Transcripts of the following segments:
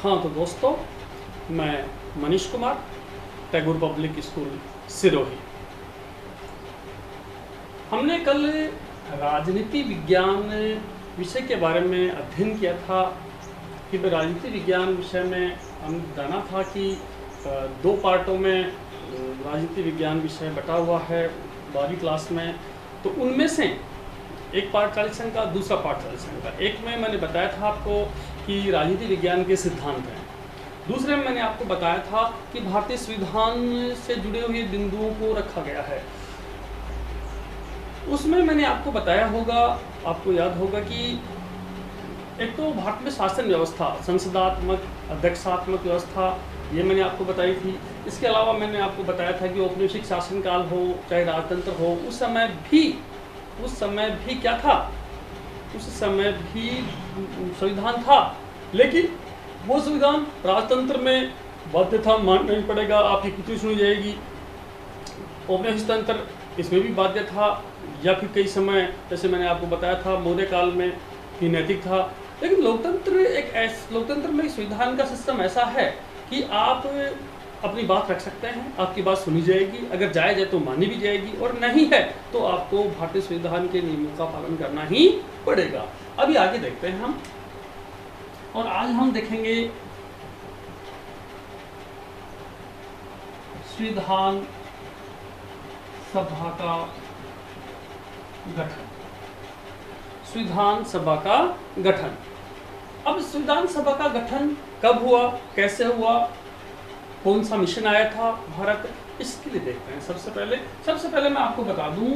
हाँ तो दोस्तों, मैं मनीष कुमार, टैगोर पब्लिक स्कूल सिरोही। हमने कल राजनीति विज्ञान विषय के बारे में अध्ययन किया था कि राजनीति विज्ञान विषय में हम जाना था कि दो पार्टों में राजनीति विज्ञान विषय बटा हुआ है 12वीं क्लास में। तो उनमें से एक पार्ट 40 अंक का, दूसरा पार्ट 40 अंक का। एक में मैंने बताया था आपको कि राजनीति विज्ञान के सिद्धांत हैं, दूसरे में मैंने आपको बताया था कि भारतीय संविधान से जुड़े हुए बिंदुओं को रखा गया है। उसमें मैंने आपको बताया होगा, आपको याद होगा कि एक तो भारत में शासन व्यवस्था, संसदात्मक अध्यक्षात्मक व्यवस्था, ये मैंने आपको बताई थी। इसके अलावा मैंने आपको बताया था कि औपनिवेशिक शासनकाल हो चाहे राजतंत्र हो, उस समय भी क्या था, उस समय भी संविधान था, लेकिन वो संविधान राजतंत्र में बाध्य था, मानना ही पड़ेगा, आपकी कुछ सुनी जाएगी। औपनिवेशिक तंत्र इसमें भी बाध्य था, या फिर कई समय जैसे मैंने आपको बताया था मौर्य काल में कि नैतिक था। लेकिन लोकतंत्र में संविधान का सिस्टम ऐसा है कि आप अपनी बात रख सकते हैं, आपकी बात सुनी जाएगी, अगर जायज़ है तो मानी भी जाएगी, और नहीं है तो आपको भारतीय संविधान के नियमों का पालन करना ही पड़ेगा। अभी आगे देखते हैं हम, और आज हम देखेंगे संविधान सभा का गठन। संविधान सभा का गठन। अब संविधान सभा का गठन कब हुआ, कैसे हुआ, कौन सा मिशन आया था भारत, इसके लिए देखते हैं। सबसे पहले मैं आपको बता दूं,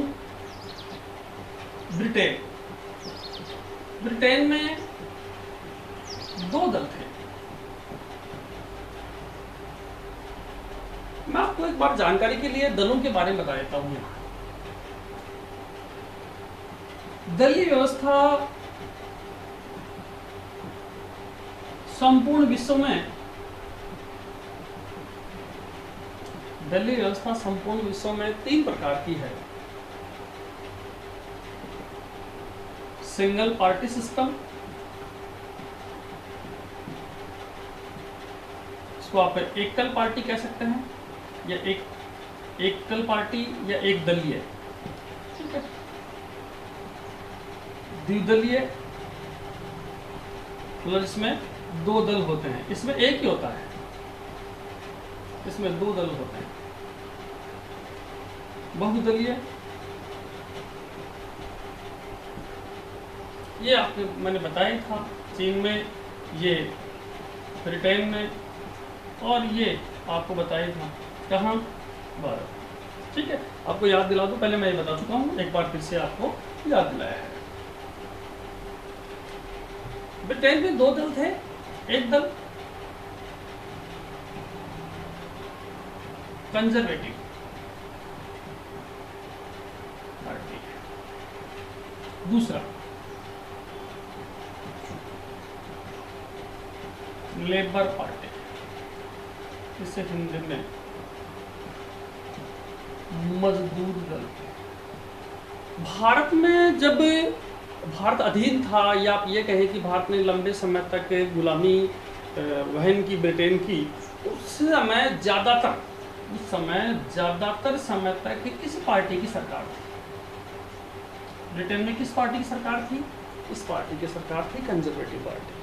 ब्रिटेन में दो दल थे। मैं आपको एक बार जानकारी के लिए दलों के बारे में बता देता हूं। यहाँ दलीय व्यवस्था संपूर्ण विश्व में तीन प्रकार की है। सिंगल पार्टी सिस्टम, इसको आप एकल पार्टी कह सकते हैं, या एकल पार्टी या एक दलीय, ठीक है। द्विदलीय मतलब इसमें दो दल होते हैं, इसमें एक ही होता है, इसमें दो दल होते हैं। बहुदलीय, ये मैंने बताया था, चीन में, ये ब्रिटेन में, और ये आपको बताया था कहाँ, भारत, ठीक है। आपको याद दिला दूं, पहले मैं ये बता चुका हूँ, एक बार फिर से आपको याद दिलाया है। ब्रिटेन में दो दल थे। एक दल कंजर्वेटिव पार्टी, दूसरा लेबर पार्टी, इसे हिंदी में मजदूर दल। भारत में जब भारत अधीन था, या आप ये कहें कि भारत ने लंबे समय तक गुलामी वहन की ब्रिटेन की, उस समय ज़्यादातर समय तक किस पार्टी की सरकार थी? ब्रिटेन में किस पार्टी की सरकार थी? इस पार्टी की सरकार थी कंजर्वेटिव पार्टी।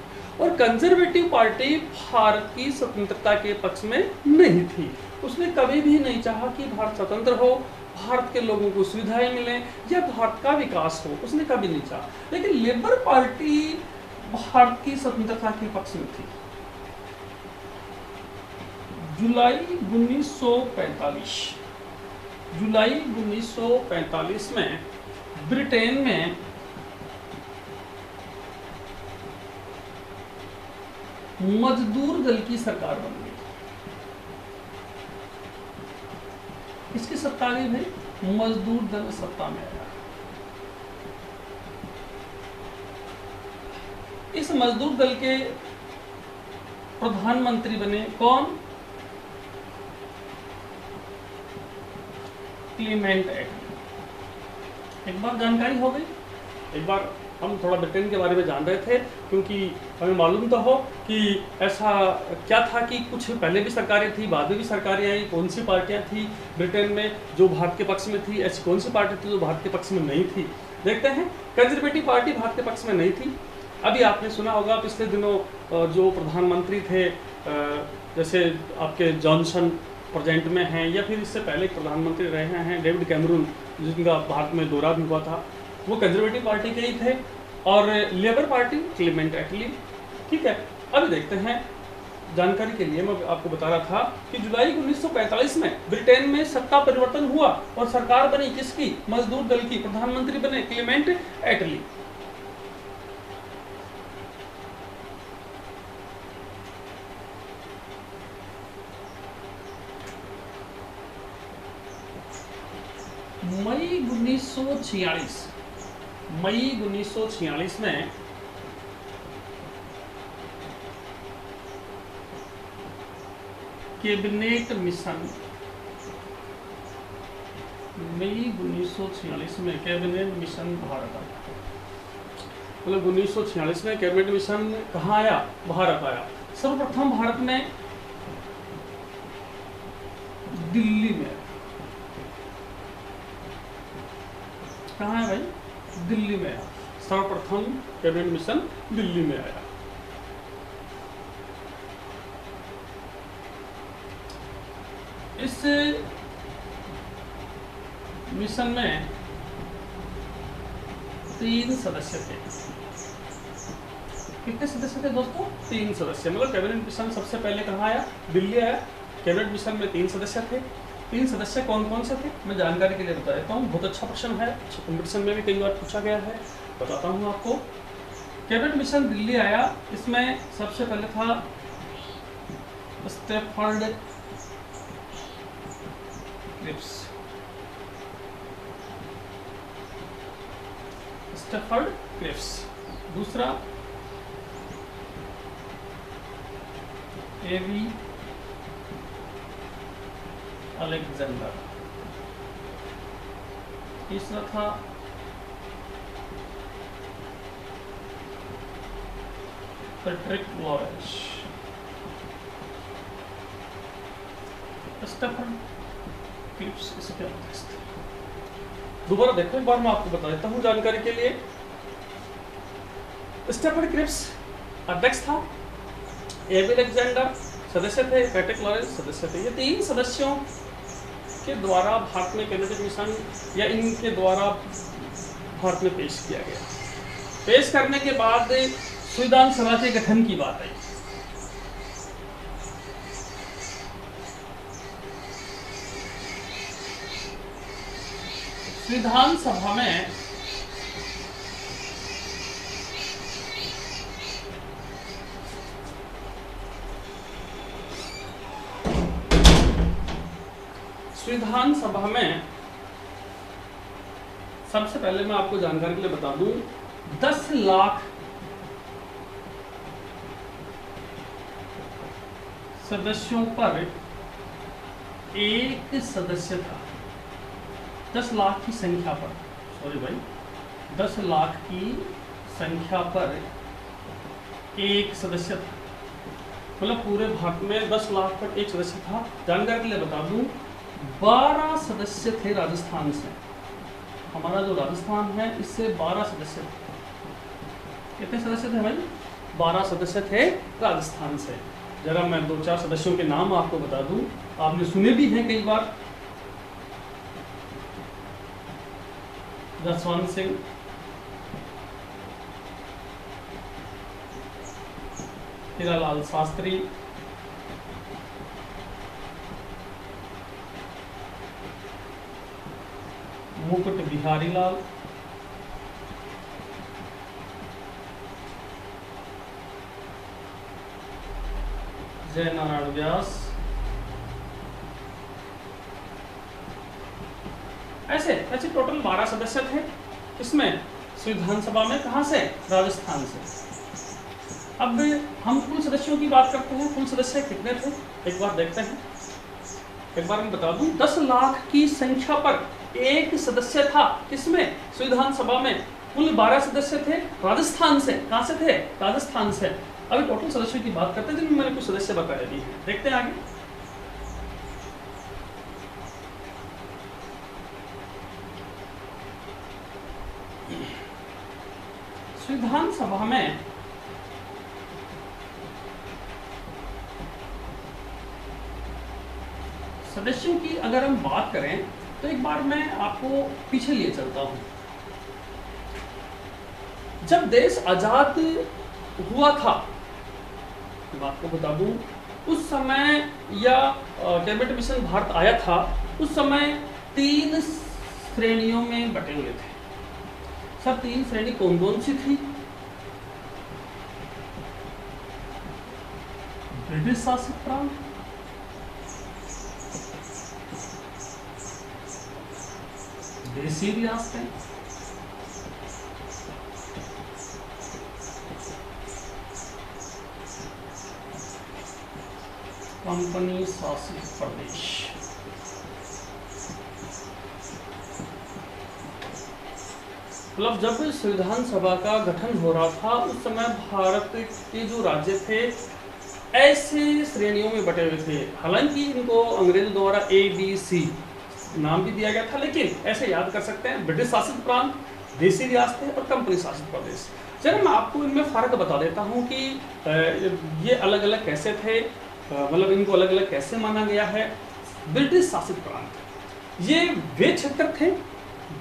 और कंजर्वेटिव पार्टी भारत की स्वतंत्रता के पक्ष में नहीं थी। उसने कभी भी नहीं चाहा कि भारत स्वतंत्र हो, भारत के लोगों को सुविधाएं मिलें, या भारत का विकास हो, उसने कभी नहीं चाहा। लेकिन लेबर पार्टी भारत की स्वतंत्रता के पक्ष में थी। जुलाई 1945 में ब्रिटेन में मजदूर दल की सरकार बन गई। इसकी सत्ता गई भाई, मजदूर दल सत्ता में आया। इस मजदूर दल के प्रधानमंत्री बने कौन? क्लीमेंट एटली। एक बार जानकारी हो गई, एक बार हम थोड़ा ब्रिटेन के बारे में जान रहे थे, क्योंकि हमें मालूम तो हो कि ऐसा क्या था कि कुछ पहले भी सरकारें थी, बाद में भी सरकारें आई, कौन सी पार्टियां थी ब्रिटेन में जो भारत के पक्ष में थी, ऐसी कौन सी पार्टी थी जो भारत के पक्ष में नहीं थी। देखते हैं, कंजर्वेटिव पार्टी भारत के पक्ष में नहीं थी। अभी आपने सुना होगा पिछले दिनों जो प्रधानमंत्री थे, जैसे आपके जॉनसन प्रेजेंट में हैं, या फिर इससे पहले एक प्रधानमंत्री रहे हैं डेविड कैमरून, जिनका भारत में दौरा भी हुआ था, वो कंजर्वेटिव पार्टी के ही थे, और लेबर पार्टी क्लेमेंट एटली। ठीक है, अभी देखते हैं, जानकारी के लिए मैं आपको बता रहा था कि जुलाई 1945 में ब्रिटेन में सत्ता परिवर्तन हुआ और सरकार बनी किसकी? मजदूर दल की। प्रधानमंत्री बने क्लेमेंट एटली। मई 1946 में कैबिनेट मिशन, मई 1946 में कैबिनेट मिशन भारत आया। मतलब 1946 में कैबिनेट मिशन कहाँ आया? भारत आया। सर्वप्रथम भारत में दिल्ली में। कहाँ है भाई? दिल्ली में आया। सर्वप्रथम कैबिनेट मिशन दिल्ली में आया। इस मिशन में 3 सदस्य थे। कितने सदस्य थे दोस्तों? 3 सदस्य। मतलब कैबिनेट मिशन सबसे पहले कहाँ आया? दिल्ली आया। कैबिनेट मिशन में 3 सदस्य थे। 3 सदस्य कौन कौन से थे? मैं जानकारी के लिए बता देता हूँ, बहुत अच्छा प्रश्न है, कॉम्पिटिशन में भी कई बार पूछा गया है, बताता हूँ आपको। कैबिनेट मिशन दिल्ली आया, इसमें सबसे पहले था स्टैफर्ड क्रिप्स। Stafford Cripps. दूसरा एवी अलेक्जेंडर। तीसरा था पैट्रिक लॉरेंस। स्टैफर्ड क्रिप्स इसके अध्यक्ष थे। दोबारा देखो, एक बार मैं आपको बता देता हूँ जानकारी के लिए। स्टैफर्ड क्रिप्स अध्यक्ष था, एवी अलेक्जेंडर सदस्य थे, पैट्रिक लॉरेंस सदस्य थे। ये 3 सदस्यों के द्वारा भारत में कैबिनेट मिशन, या इनके द्वारा भारत में पेश किया गया। पेश करने के बाद संविधान सभा के गठन की बात आई। संविधान सभा में सबसे पहले मैं आपको जानकारी के लिए बता दूं, 10 लाख सदस्यों पर एक सदस्य था। 10 लाख की संख्या पर, सॉरी भाई, 10 लाख की संख्या पर एक सदस्य था। मतलब पूरे भारत में 10 लाख पर एक सदस्य था। जानकारी के लिए बता दूं, 12 सदस्य थे राजस्थान से। हमारा जो राजस्थान है, इससे 12 सदस्य थे। कितने सदस्य थे भाई? 12 सदस्य थे राजस्थान से। जरा मैं 2-4 सदस्यों के नाम आपको बता दूं, आपने सुने भी हैं कई बार। जसवंत सिंह, हीरालाल शास्त्री, मुकुट बिहारी लाल, जयनारायण व्यास। ऐसे टोटल 12 सदस्य थे। इसमें संविधान सभा में कहां से? राजस्थान से। अब हम कुल सदस्यों की बात करते हैं। कुल सदस्य कितने थे एक बार देखते हैं। एक बार मैं बता दूं, 10 लाख की संख्या पर एक सदस्य था। किसमें? संविधान सभा में। कुल 12 सदस्य थे राजस्थान से। कहां से थे? राजस्थान से। अभी टोटल सदस्यों की बात करते हैं जिनमें मैंने कुछ सदस्य बताए भी हैं। देखते हैं आगे। संविधान सभा में सदस्यों की अगर हम बात करें तो एक बार मैं आपको पीछे लिए चलता हूं। जब देश आजाद हुआ था, मैं आपको बता दूं, उस समय या कैबिनेट मिशन भारत आया था, उस समय 3 श्रेणियों में बटे हुए थे। सब 3 श्रेणी कौन कौन सी थी? ब्रिटिश शासित प्रांत, देसी रियासतें, कंपनी शासित प्रदेश। मतलब जब संविधान सभा का गठन हो रहा था उस समय भारत के जो राज्य थे ऐसे श्रेणियों में बटे हुए थे। हालांकि इनको अंग्रेजों द्वारा ABC नाम भी दिया गया था, लेकिन ऐसे याद कर सकते हैं: ब्रिटिश शासित प्रांत, देसी रियासतें और कंपनी शासित प्रदेश। चलिए मैं आपको इनमें फर्क बता देता हूं कि ये अलग अलग कैसे थे, मतलब इनको अलग अलग कैसे माना गया है। ब्रिटिश शासित प्रांत ये वे क्षेत्र थे,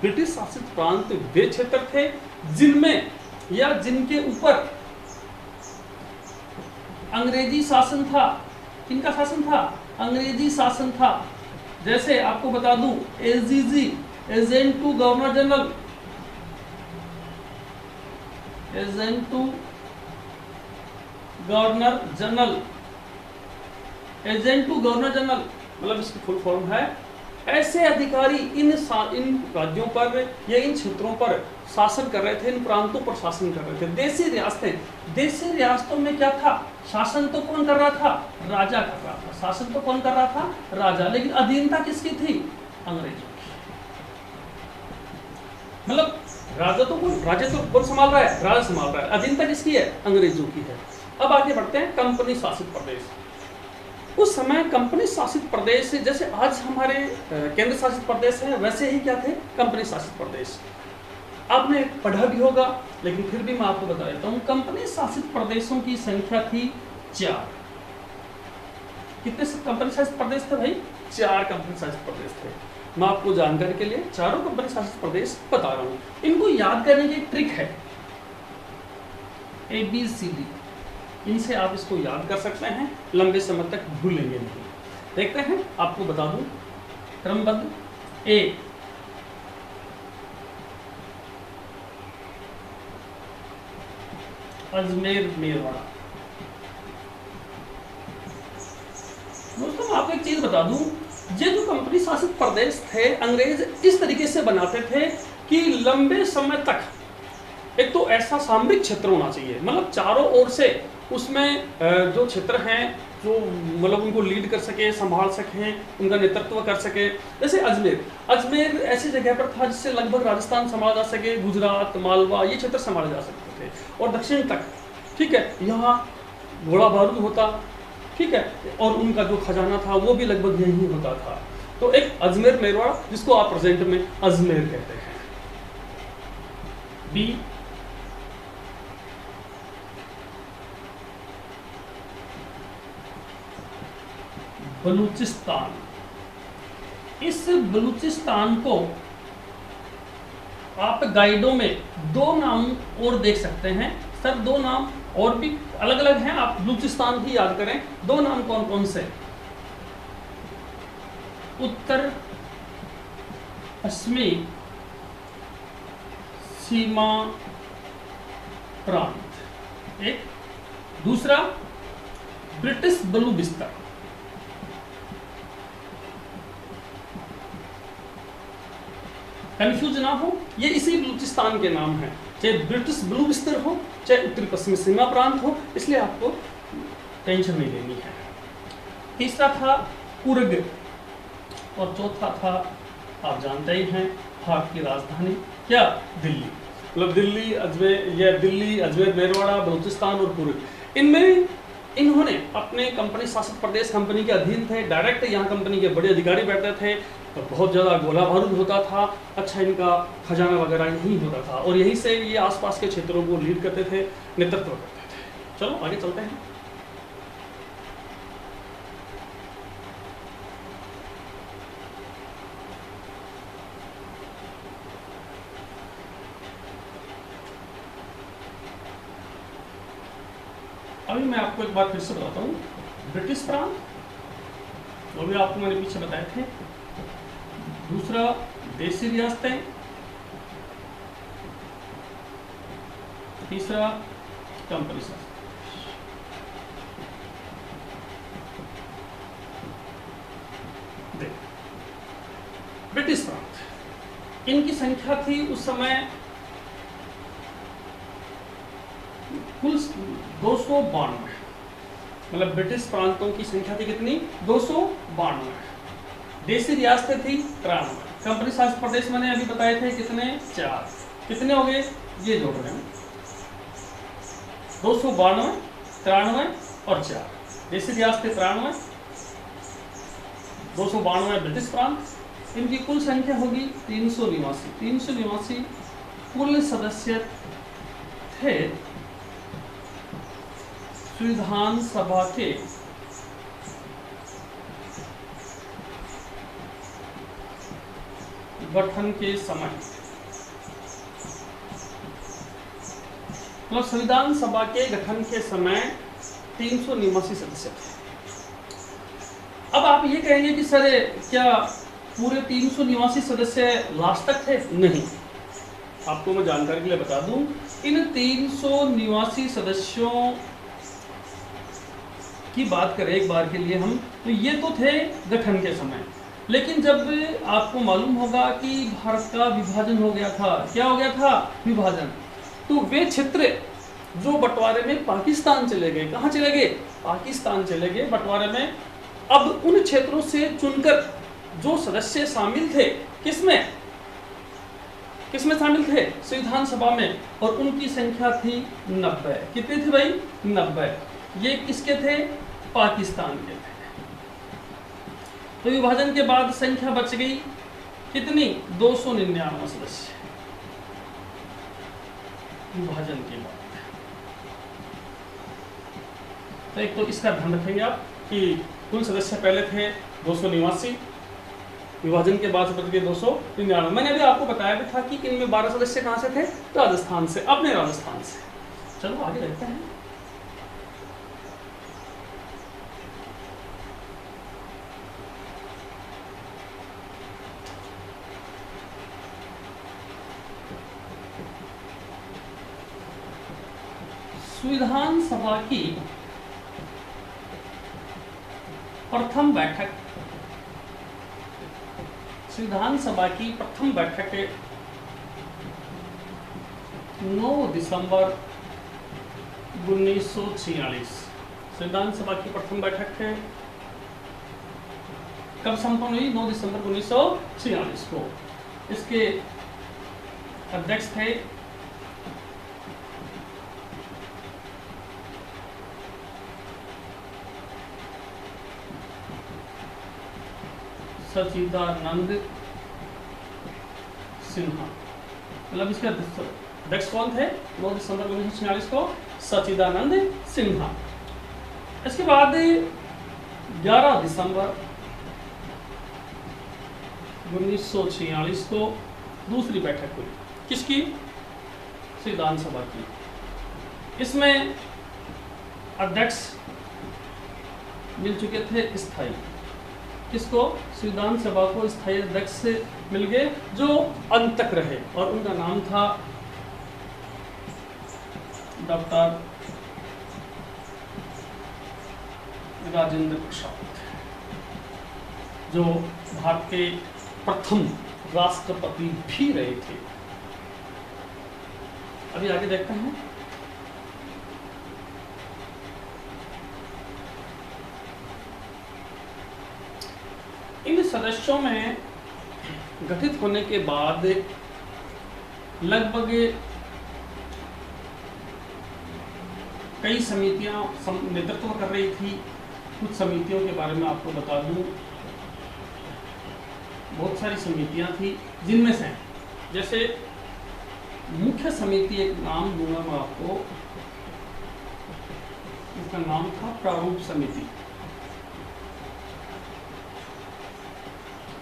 ब्रिटिश शासित प्रांत वे क्षेत्र थे जिनमें या जिनके ऊपर अंग्रेजी शासन था। किनका शासन था? अंग्रेजी शासन था। जैसे आपको बता दूं, AGG, agent to governor general, agent to governor general, agent to governor general मतलब इसकी फुल फॉर्म है ऐसे अधिकारी इन राज्यों पर या इन क्षेत्रों पर शासन कर रहे थे, इन प्रांतों पर शासन कर रहे थे। देसी रियासतें, देसी रियासतों में क्या था? शासन तो कौन कर रहा था? राजा कर रहा था। शासन तो कौन कर रहा था? राजा। लेकिन अधीनता किसकी थी? अंग्रेजों की। मतलब राजा तो कौन संभाल रहा है? राजा संभाल रहा है। अधीनता किसकी है? अंग्रेजों की है। अब आगे बढ़ते हैं। कंपनी शासित प्रदेश। उस समय कंपनी शासित प्रदेश जैसे आज हमारे केंद्र शासित प्रदेश है, वैसे ही क्या थे? कंपनी शासित प्रदेश। आपने पढ़ा भी होगा, लेकिन फिर भी मैं आपको बता देता हूं। कंपनी शासित प्रदेशों की संख्या थी 4। कितने कंपनी शासित प्रदेश थे भाई? 4 कंपनी शासित प्रदेश थे। मैं आपको जानकारी के लिए चारों कंपनी शासित प्रदेश बता रहा हूं। इनको याद करने की एक ट्रिक है, ABCD। इनसे आप इसको याद कर सकते हैं, लंबे समय तक भूलेंगे नहीं। देखते हैं, आपको बता दूं क्रमबद्ध। A अजमेर मेरवाड़ा। दोस्तों मैं आपको एक चीज बता दूं, ये जो कंपनी शासित प्रदेश थे अंग्रेज इस तरीके से बनाते थे कि लंबे समय तक एक तो ऐसा सामरिक क्षेत्र होना चाहिए, मतलब चारों ओर से उसमें जो क्षेत्र हैं जो मतलब उनको लीड कर सके, संभाल सकें, उनका नेतृत्व कर सके। जैसे अजमेर ऐसी जगह पर था जिससे लगभग राजस्थान संभाला जा सके, गुजरात, मालवा ये क्षेत्र संभाले जा सकते थे और दक्षिण तक। ठीक है, यहाँ घोड़ा बारूद होता, ठीक है, और उनका जो खजाना था वो भी लगभग यही होता था। तो एक अजमेर मेरवाड़ा जिसको आप प्रेजेंट में अजमेर कहते हैं। बी बलूचिस्तान। इस बलूचिस्तान को आप गाइडों में 2 नाम और देख सकते हैं। सर 2 नाम और भी अलग अलग हैं, आप बलूचिस्तान ही याद करें। 2 नाम कौन कौन से? उत्तर पश्चिमी सीमा प्रांत एक, दूसरा ब्रिटिश बलूचिस्तान। कंफ्यूज ना हो, ये इसी बलूचिस्तान के नाम हैं, चाहे ब्रिटिश बलूचिस्तान हो चाहे उत्तर पश्चिमी सीमा प्रांत हो, इसलिए आपको टेंशन नहीं लेनी है। तीसरा था कुर्ग और चौथा था आप जानते ही हैं भारत की राजधानी क्या? दिल्ली। मतलब दिल्ली अजमेर मेरवाड़ा बलूचिस्तान और पूर्व, इनमें इन्होंने अपने कंपनी शासित प्रदेश कंपनी के अधीन थे, डायरेक्ट यहाँ कंपनी के बड़े अधिकारी बैठते थे, तो बहुत ज़्यादा गोला बारूद होता था, अच्छा इनका खजाना वगैरह यहीं होता था और यहीं से ये आसपास के क्षेत्रों को लीड करते थे, नेतृत्व करते थे। चलो आगे चलते हैं। अभी मैं आपको एक बार फिर से बताता हूँ, ब्रिटिश प्रांत, वो भी आपको मैंने पीछे बताए थे, दूसरा देसी रियासतें, तीसरा कंपनी शासित। ब्रिटिश प्रांत, इनकी संख्या थी उस समय कुल 292, मतलब ब्रिटिश प्रांतों की संख्या थी कितनी, 292। देसी रियासतें थी 93, कंपनी शासित प्रदेश मैंने अभी बताए थे कितने, 4। कितने हो गए, ये जोड़ रहे हैं, 292, 93 और 4। देसी रियासतें 93, 292 ब्रिटिश प्रांत, इनकी कुल संख्या होगी 389। 389 कुल सदस्य थे संविधान सभा के गठन के समय, मतलब संविधान सभा के गठन के समय 389 सदस्य थे। अब आप ये कहेंगे कि सर क्या पूरे 389 सदस्य लास्ट तक थे? नहीं, आपको मैं जानकारी के लिए बता दूं, इन 389 सदस्यों की बात करें एक बार के लिए हम, तो ये तो थे गठन के समय, लेकिन जब आपको मालूम होगा कि भारत का विभाजन हो गया था, क्या हो गया था, विभाजन, तो वे क्षेत्र जो बंटवारे में पाकिस्तान चले गए, कहाँ चले गए, पाकिस्तान चले गए बंटवारे में। अब उन क्षेत्रों से चुनकर जो सदस्य शामिल थे, किसमें शामिल थे, संविधान सभा में, और उनकी संख्या थी 90। कितनी थी भाई, 90। ये किसके थे, पाकिस्तान के थे। तो विभाजन के बाद संख्या बच गई कितनी, 299 सदस्य विभाजन के बाद। तो एक तो इसका ध्यान रखेंगे आप कि कुल सदस्य पहले थे 289, विभाजन के बाद बच गए 299। मैंने अभी आपको बताया भी था कि इनमें 12 सदस्य कहां से थे, राजस्थान से, अपने राजस्थान से। चलो आगे देखते हैं। संविधान सभा की प्रथम बैठक, संविधान सभा की प्रथम बैठक 9 दिसंबर 1946। संविधान सभा की प्रथम बैठक कब संपन्न हुई, 9 दिसंबर 1946 को। इसके अध्यक्ष थे सच्चिदानंद सिन्हा, मतलब इसके अध्यक्ष कौन थे, 9 दिसंबर 1946 को सच्चिदानंद सिन्हा। इसके बाद 11 दिसंबर 1946 को दूसरी बैठक हुई, किसकी, संविधान सभा की। इसमें अध्यक्ष मिल चुके थे स्थायी, किसको, संविधान सभा को स्थायी अध्यक्ष मिल गए जो अंत तक रहे, और उनका नाम था डॉक्टर राजेंद्र प्रसाद, जो भारत के प्रथम राष्ट्रपति भी रहे थे। अभी आगे देखते हैं। इन सदस्यों में गठित होने के बाद लगभग कई समितियां नेतृत्व कर रही थी। कुछ समितियों के बारे में आपको बता दूं, बहुत सारी समितियां थी, जिनमें से जैसे मुख्य समिति, एक नाम दूंगा मैं आपको, इसका नाम था प्रारूप समिति।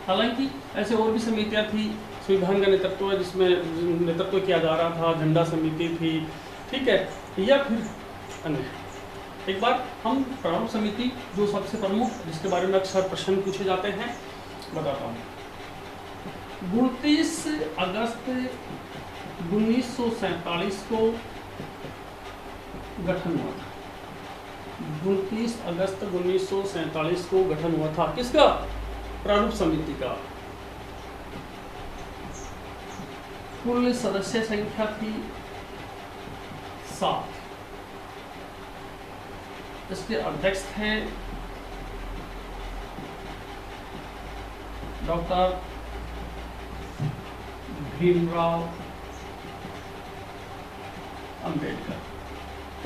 हालांकि ऐसे और भी समितियां थी, संविधान का नेतृत्व जिसमें नेतृत्व किया जा रहा था, झंडा समिति थी, ठीक है, या फिर अन्य। एक बार हम प्रारूप समिति जो सबसे प्रमुख, जिसके बारे में अक्सर प्रश्न पूछे जाते हैं, बताता हूँ। 29 अगस्त 1947 को गठन हुआ था। 29 अगस्त 1947 को गठन हुआ था। किसका? प्रारूप समिति का। कुल सदस्य संख्या थी 7। इसके अध्यक्ष थे डॉक्टर भीमराव अंबेडकर।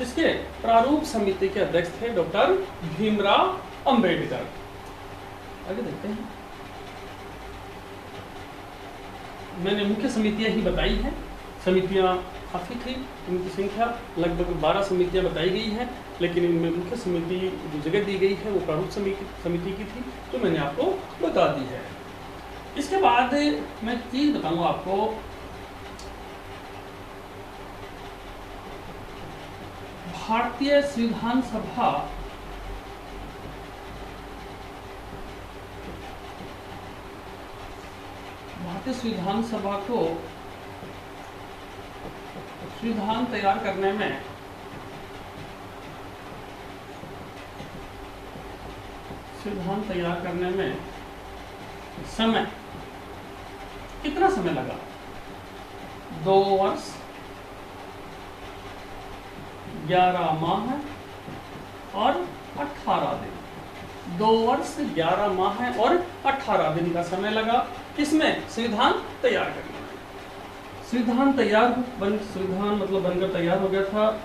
इसके प्रारूप समिति के अध्यक्ष थे डॉक्टर भीमराव अंबेडकर। आगे देखते हैं। मैंने मुख्य समितियां ही बताई हैं, समितियां काफ़ी थी, इनकी संख्या लगभग 12 समितियां बताई गई हैं, लेकिन इनमें मुख्य समिति जो जगह दी गई है वो प्रारूप समिति की थी, तो मैंने आपको बता दी है। इसके बाद मैं चीज बताऊंगा आपको, भारतीय संविधान सभा को संविधान तैयार करने में समय, कितना समय लगा? 2 वर्ष 11 माह और 18 दिन। 2 वर्ष 11 माह और 18 दिन का समय लगा। किसमें? संविधान तैयार करने में। संविधान मतलब बनकर तैयार हो गया था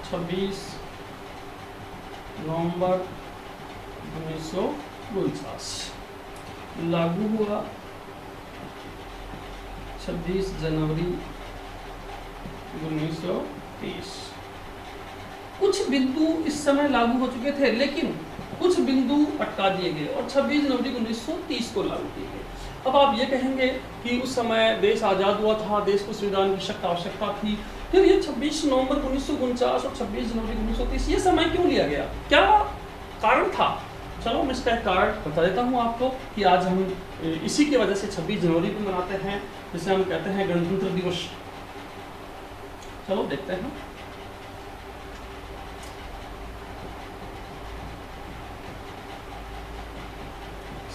26 नवंबर 1949। लागू हुआ 26 जनवरी 1930। कुछ बिंदु इस समय लागू हो चुके थे, लेकिन कुछ बिंदु अटका दिए गए और 26 जनवरी 1930 को लागू किए गए। अब आप ये कहेंगे कि उस समय देश आज़ाद हुआ था, देश को संविधान की सख्त आवश्यकता थी, फिर ये 26 नवंबर 1949 और 26 जनवरी 1930 ये समय क्यों लिया गया? क्या कारण था? चलो मैं इसका एक कारण बता देता हूँ आपको कि आज हम इसी की वजह से 26 जनवरी को मनाते हैं, जिसे हम कहते हैं गणतंत्र दिवस। चलो देखते हैं।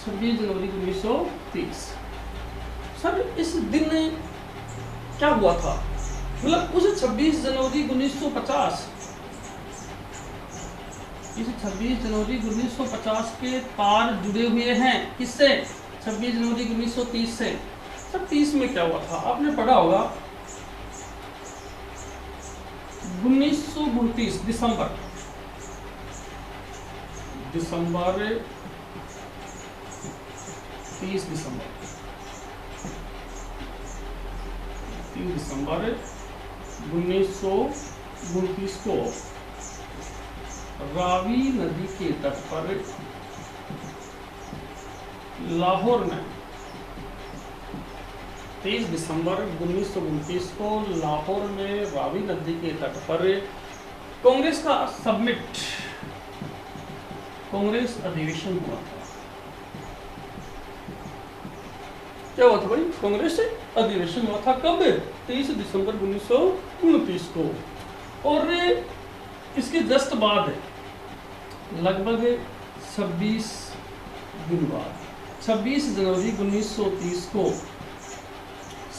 छब्बीस जनवरी 1930। सर इस दिन क्या हुआ था? मतलब उस 26 जनवरी 1950, इस 26 जनवरी 1950 के तार जुड़े हुए हैं किससे? 26 जनवरी 1930 से। सर 30 में क्या हुआ था? आपने पढ़ा होगा 1929 दिसंबर 30 दिसंबर 1929 को रावी नदी के तट पर लाहौर में 23 दिसंबर 1929 को लाहौर में रावी नदी के तट पर कांग्रेस का कांग्रेस अधिवेशन हुआ था। क्या हुआ था भाई? कांग्रेस अधिवेशन हुआ था। कब? 23 दिसंबर 1929 को। और इसके जस्ट बाद लगभग 26 दिन बाद 26 जनवरी 1930 को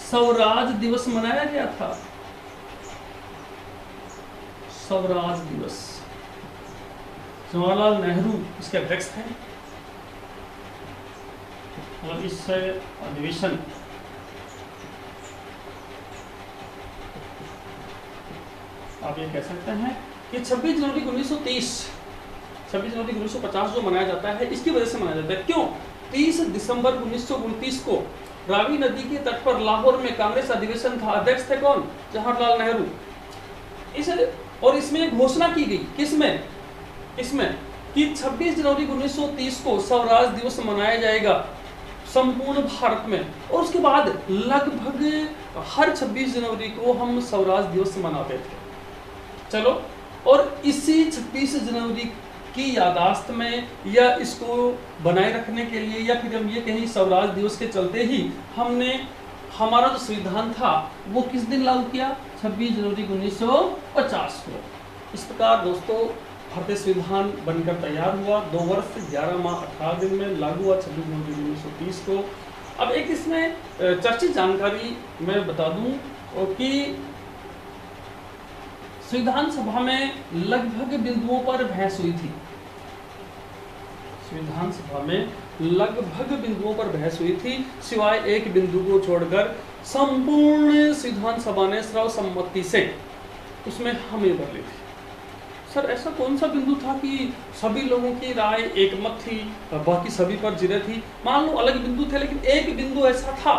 स्वराज दिवस मनाया गया था। स्वराज दिवस। जवाहरलाल नेहरू इसके अध्यक्ष थे। मतलब इस अधिवेशन आप ये कह सकते हैं कि 26 जनवरी 1930, 26 जनवरी 1950 जो मनाया जाता है, इसकी वजह से मनाया जाता है। क्यों? 30 दिसंबर 1929 को रावी नदी के तट पर लाहौर में कांग्रेस अधिवेशन था। अध्यक्ष थे कौन? जवाहरलाल नेहरू। और इसमें घोषणा की गई, इसमें कि 26 जनवरी 1930 को स्वराज दिवस मनाया जाएगा संपूर्ण भारत में। और उसके बाद लगभग हर 26 जनवरी को हम स्वराज दिवस मनाते थे। चलो, और इसी 26 जनवरी की यादाश्त में या इसको बनाए रखने के लिए, या फिर हम ये कहें स्वराज दिवस के चलते ही हमने हमारा जो संविधान था वो किस दिन लागू किया? 26 जनवरी 1950 को। इस प्रकार दोस्तों भारतीय संविधान बनकर तैयार हुआ, 2 वर्ष 11 माह 18 दिन में लागू हुआ 26 जनवरी 1930 को। अब एक इसमें चर्चित जानकारी मैं बता दूं कि संविधान सभा में लगभग बिंदुओं पर बहस हुई थी। संविधान सभा में लगभग बिंदुओं पर बहस हुई थी, सिवाय एक बिंदु को छोड़कर संपूर्ण संविधान सभा ने सर्वसम्मति से उसमें हामी भर ली थी। सर ऐसा कौन सा बिंदु था कि सभी लोगों की राय एकमत थी, बाकी सभी पर जिरह थी? मान लो अलग बिंदु थे, लेकिन एक बिंदु ऐसा था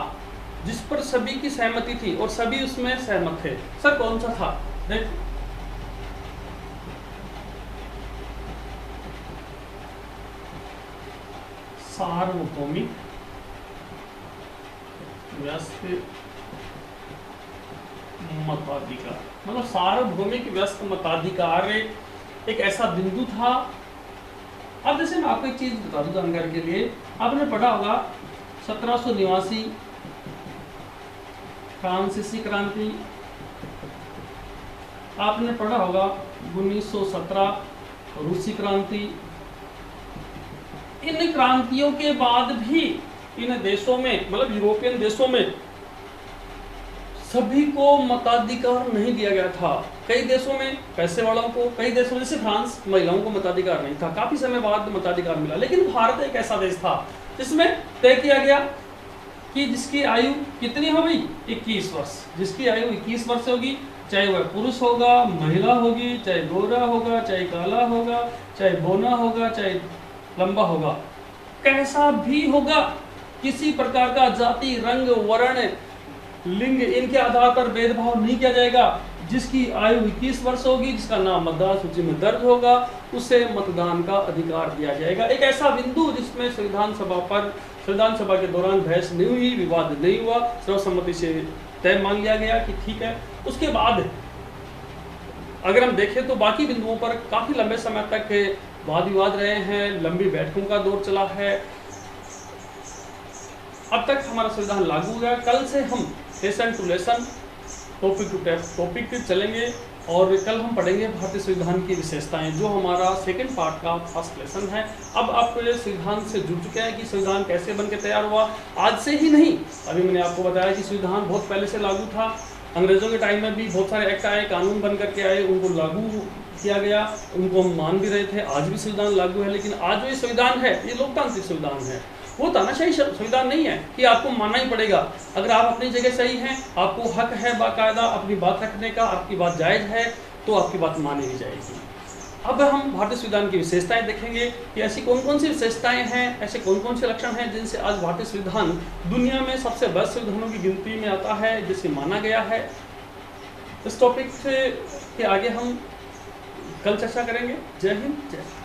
जिस पर सभी की सहमति थी और सभी उसमें सहमत थे। सर कौन सा था? देखो, सार्वभौमिक व्यस्क मताधिकार। मतलब सार्वभौमिक व्यस्क मताधिकार एक ऐसा बिंदु था। अब जैसे मैं आपको एक चीज बता दूं जानकारी के लिए, आपने पढ़ा होगा 1789 फ्रांसीसी क्रांति, आपने पढ़ा होगा 1917 रूसी क्रांति। इन क्रांतियों के बाद भी इन देशों में, मतलब यूरोपियन देशों में, सभी को मताधिकार नहीं दिया गया था। कई देशों में पैसे वालों को, कई देशों जैसे फ्रांस महिलाओं को मताधिकार नहीं था, काफी समय बाद मताधिकार मिला। लेकिन भारत एक ऐसा देश था जिसमें तय किया गया कि जिसकी आयु कितनी हो गई? 21 वर्ष। जिसकी आयु 21 वर्ष होगी, चाहे वह पुरुष होगा, महिला होगी, चाहे गोरा होगा, चाहे काला होगा, चाहे बोना होगा, चाहे लंबा होगा, कैसा भी होगा, किसी प्रकार का जाति, रंग, वर्ण, लिंग इनके आधार पर भेदभाव नहीं किया जाएगा। जिसकी आयु 21 वर्ष होगी, जिसका नाम मतदार सूची में दर्ज होगा, उसे मतदान का अधिकार दिया जाएगा। एक ऐसा बिंदु जिसमें संविधान सभा के दौरान बहस नहीं हुई, विवाद नहीं हुआ, सर्वसम्मति से तय मान लिया गया कि ठीक है। उसके बाद अगर हम देखें तो बाकी बिंदुओं पर काफी लंबे समय तक वाद विवाद रहे हैं, लंबी बैठकों का दौर चला है। अब तक हमारा संविधान लागू हो गया। कल से हम lesson to lesson, topic to topic चलेंगे और कल हम पढ़ेंगे भारतीय संविधान की विशेषताएं, जो हमारा सेकंड पार्ट का फर्स्ट लेसन है। अब आप संविधान से जुड़ चुके हैं कि संविधान कैसे बनकर तैयार हुआ। आज से ही नहीं, अभी मैंने आपको बताया कि संविधान बहुत पहले से लागू था। अंग्रेजों के टाइम में भी बहुत सारे एक्ट आए, कानून बन करके आए, उनको लागू किया गया, उनको हम मान भी रहे थे। आज भी संविधान लागू है, लेकिन आज जो ये संविधान है ये लोकतांत्रिक संविधान है, वो तानाशाही संविधान नहीं है कि आपको मानना ही पड़ेगा। अगर आप अपनी जगह सही हैं, आपको हक है बाकायदा अपनी बात रखने का, आपकी बात जायज़ है, तो आपकी बात मानी ही जाएगी। अब हम भारतीय संविधान की विशेषताएं देखेंगे कि ऐसी कौन कौन सी विशेषताएं हैं, ऐसे कौन कौन से लक्षण हैं जिनसे आज भारतीय संविधान दुनिया में सबसे बेस्ट संविधानों की गिनती में आता है, जिसे माना गया है। इस टॉपिक के आगे हम कल चर्चा करेंगे। जय हिंद, जय भारत।